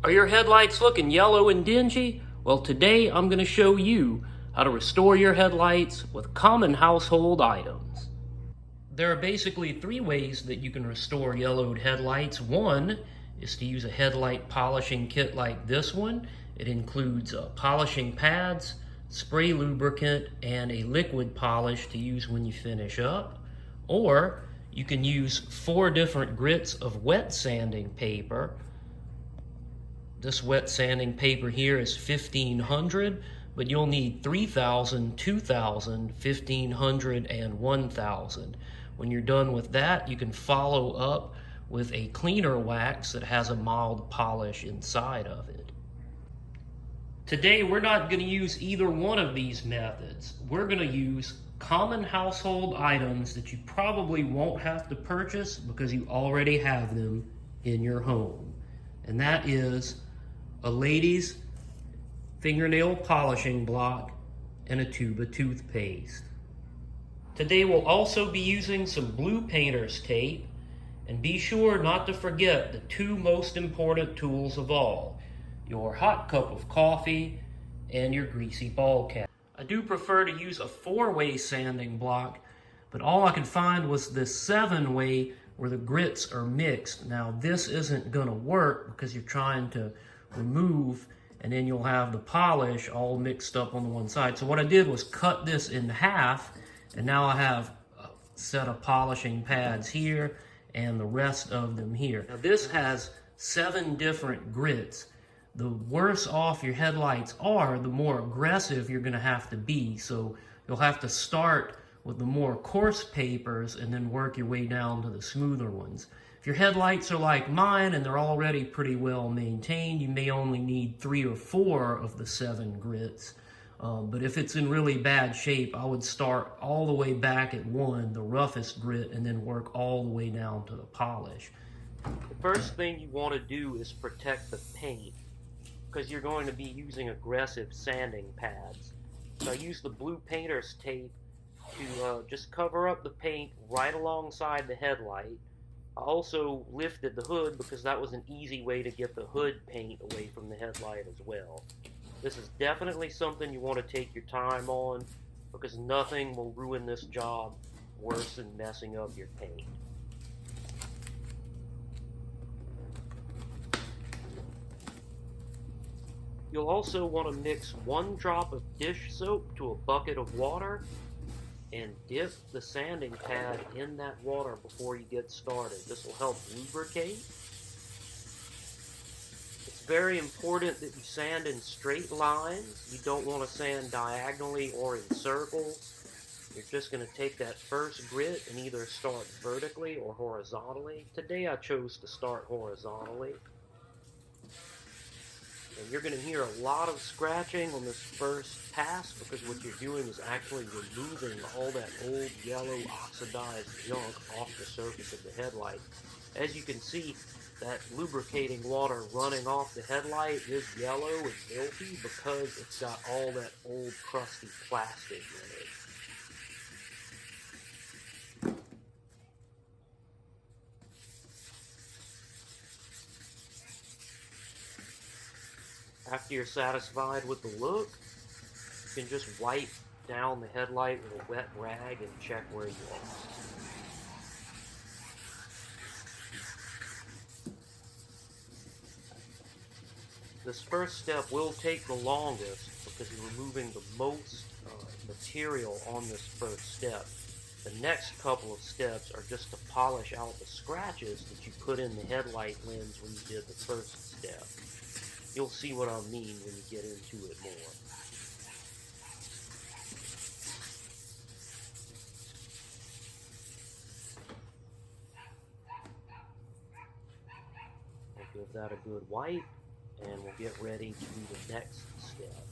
Are your headlights looking yellow and dingy? Well, today I'm going to show you how to restore your headlights with common household items. There are basically three ways that you can restore yellowed headlights. One is to use a headlight polishing kit like this one. It includes polishing pads, spray lubricant, and a liquid polish to use when you finish up. Or you can use 4 different grits of wet sanding paper. This wet sanding paper here is 1500, but you'll need 3000, 2000, 1500, and 1000. When you're done with that, you can follow up with a cleaner wax that has a mild polish inside of it. Today, we're not going to use either one of these methods. We're going to use common household items that you probably won't have to purchase because you already have them in your home. And that is a lady's fingernail polishing block and a tube of toothpaste. Today we'll also be using some blue painter's tape, and be sure not to forget the 2 most important tools of all, your hot cup of coffee and your greasy ball cap. I do prefer to use a 4-way sanding block, but all I could find was this 7-way where the grits are mixed. Now this isn't going to work because you're trying to remove, and then you'll have the polish all mixed up on the one side. So what I did was cut this in half, and now I have a set of polishing pads here and the rest of them here. Now this has 7 different grits. The worse off your headlights are, the more aggressive you're going to have to be. So you'll have to start with the more coarse papers and then work your way down to the smoother ones. If your headlights are like mine and they're already pretty well maintained, you may only need 3 or 4 of the 7 grits. But if it's in really bad shape, I would start all the way back at 1, the roughest grit, and then work all the way down to the polish. The first thing you want to do is protect the paint, because you're going to be using aggressive sanding pads. So I use the blue painter's tape to just cover up the paint right alongside the headlight. I also lifted the hood because that was an easy way to get the hood paint away from the headlight as well. This is definitely something you want to take your time on, because nothing will ruin this job worse than messing up your paint. You'll also want to mix 1 drop of dish soap to a bucket of water and dip the sanding pad in that water before you get started. This will help lubricate. It's very important that you sand in straight lines. You don't want to sand diagonally or in circles. You're just going to take that first grit and either start vertically or horizontally. Today I chose to start horizontally. And you're going to hear a lot of scratching on this first pass because what you're doing is actually removing all that old yellow oxidized junk off the surface of the headlight. As you can see, that lubricating water running off the headlight is yellow and milky because it's got all that old crusty plastic in it. After you're satisfied with the look, you can just wipe down the headlight with a wet rag and check where you are. This first step will take the longest because you're removing the most material on this first step. The next couple of steps are just to polish out the scratches that you put in the headlight lens when you did the first step. You'll see what I mean when you get into it more. We'll give that a good wipe, and we'll get ready to do the next step.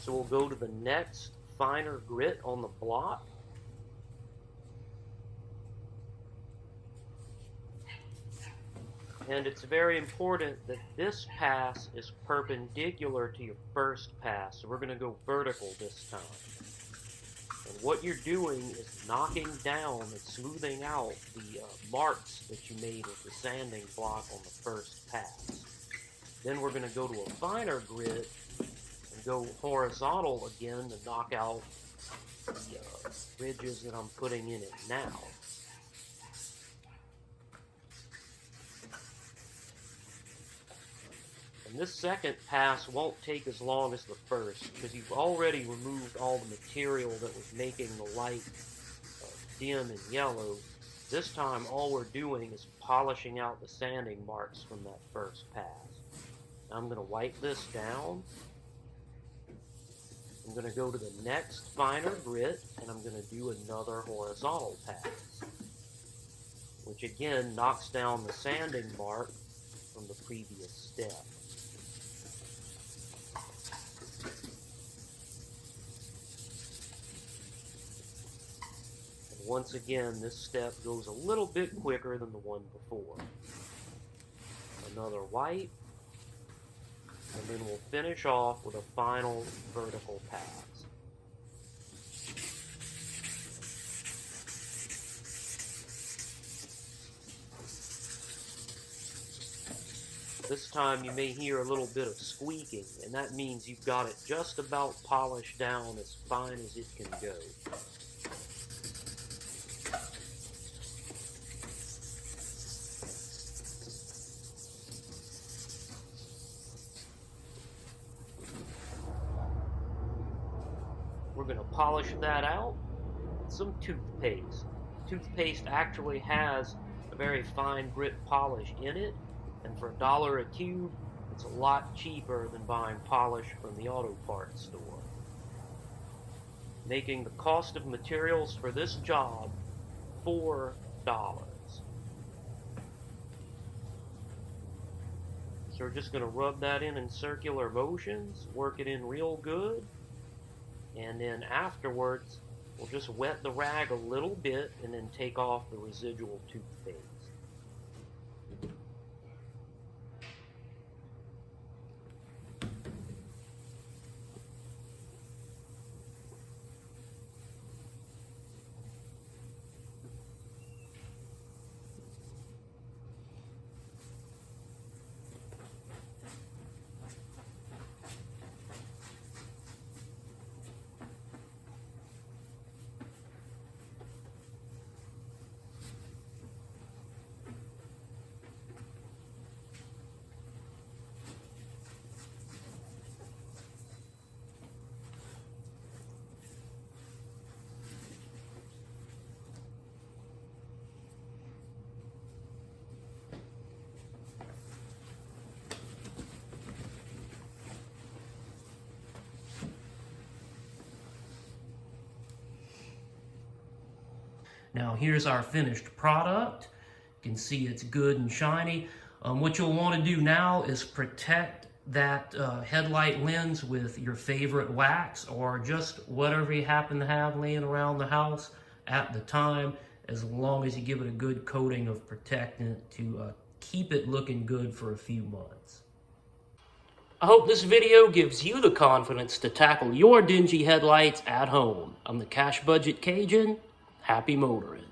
So we'll go to the next finer grit on the block. And it's very important that this pass is perpendicular to your first pass. So we're going to go vertical this time. And what you're doing is knocking down and smoothing out the marks that you made with the sanding block on the first pass. Then we're going to go to a finer grit and go horizontal again to knock out the ridges that I'm putting in it now. And this second pass won't take as long as the first because you've already removed all the material that was making the light dim and yellow. This time all we're doing is polishing out the sanding marks from that first pass. Now I'm going to wipe this down. I'm going to go to the next finer grit and I'm going to do another horizontal pass, which again knocks down the sanding mark from the previous step. And once again, this step goes a little bit quicker than the one before. Another wipe. And then we'll finish off with a final vertical pass. This time you may hear a little bit of squeaking, and that means you've got it just about polished down as fine as it can go. We're going to polish that out with some toothpaste. Toothpaste actually has a very fine grit polish in it, and for $1 a tube, it's a lot cheaper than buying polish from the auto parts store, making the cost of materials for this job $4. So we're just going to rub that in circular motions, work it in real good. And then afterwards, we'll just wet the rag a little bit and then take off the residual toothpaste. Now here's our finished product. You can see it's good and shiny. What you'll want to do now is protect that headlight lens with your favorite wax or just whatever you happen to have laying around the house at the time, as long as you give it a good coating of protectant to keep it looking good for a few months. I hope this video gives you the confidence to tackle your dingy headlights at home. I'm the Cash Budget Cajun. Happy motoring.